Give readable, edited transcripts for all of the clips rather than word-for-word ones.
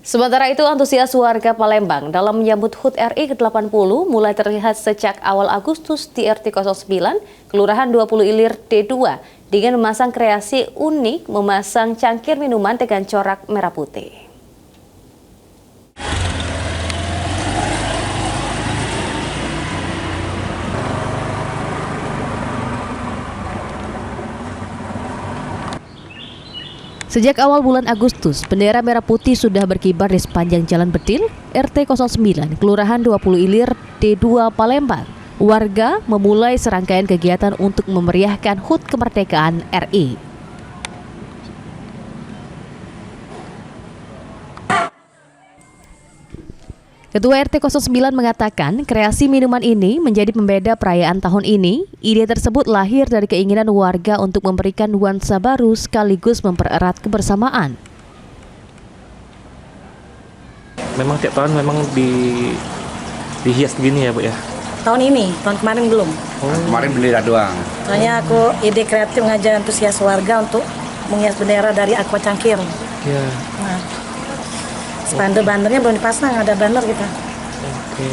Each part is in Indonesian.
Sementara itu, antusias warga Palembang dalam menyambut HUT RI ke-80 mulai terlihat sejak awal Agustus di RT 09, Kelurahan 20 Ilir D2, dengan memasang kreasi unik memasang cangkir minuman dengan corak merah putih. Sejak awal bulan Agustus, bendera merah putih sudah berkibar di sepanjang Jalan Bedil, RT 09, Kelurahan 20 Ilir, D2, Palembang. Warga memulai serangkaian kegiatan untuk memeriahkan HUT kemerdekaan RI. Ketua RT 09 mengatakan kreasi minuman ini menjadi pembeda perayaan tahun ini. Ide tersebut lahir dari keinginan warga untuk memberikan nuansa baru sekaligus mempererat kebersamaan. Memang tiap tahun memang dihias begini ya, Bu ya? Tahun ini, tahun kemarin belum. Kemarin bendera doang. Makanya aku ide kreatif mengajak antusias warga untuk menghias bendera dari aqua cangkir. Ya. Nah, bandernya belum dipasang, ada banner kita. Oke.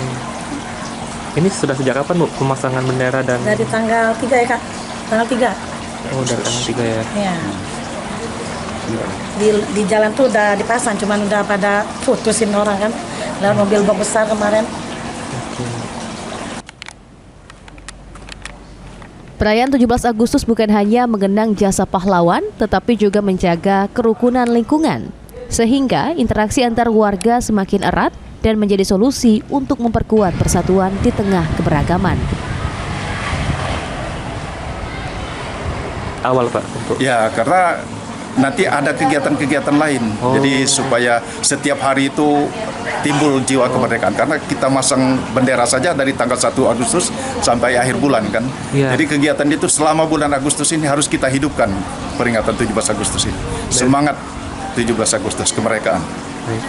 Ini sudah sejak kapan, Bu, pemasangan bendera dan... Dari tanggal 3 ya, Kak? Tanggal 3. Oh, dari tanggal 3 ya? Iya. Di jalan tuh udah dipasang, cuman udah pada putusin orang kan. Lewat mobil box besar kemarin. Oke. Perayaan 17 Agustus bukan hanya mengenang jasa pahlawan, tetapi juga menjaga kerukunan lingkungan. Sehingga interaksi antar warga semakin erat dan menjadi solusi untuk memperkuat persatuan di tengah keberagaman. Awal, Pak, untuk... Ya, karena nanti ada kegiatan-kegiatan lain. Jadi supaya setiap hari itu timbul jiwa kemerdekaan. Karena kita masang bendera saja dari tanggal 1 Agustus sampai akhir bulan kan. Ya. Jadi kegiatan itu selama bulan Agustus ini harus kita hidupkan peringatan 17 Agustus ini. Semangat 17 Agustus kemerdekaan.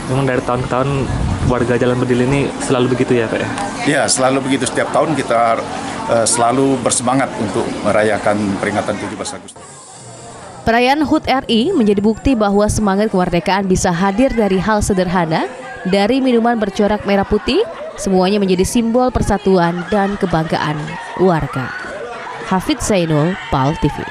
Memang dari tahun ke tahun warga Jalan Bedil ini selalu begitu ya, Pak ya? Ya, selalu begitu. Setiap tahun kita selalu bersemangat untuk merayakan peringatan 17 Agustus. Perayaan HUT RI menjadi bukti bahwa semangat kemerdekaan bisa hadir dari hal sederhana, dari minuman bercorak merah putih, semuanya menjadi simbol persatuan dan kebanggaan warga. Hafidz Zainul, PAL TV.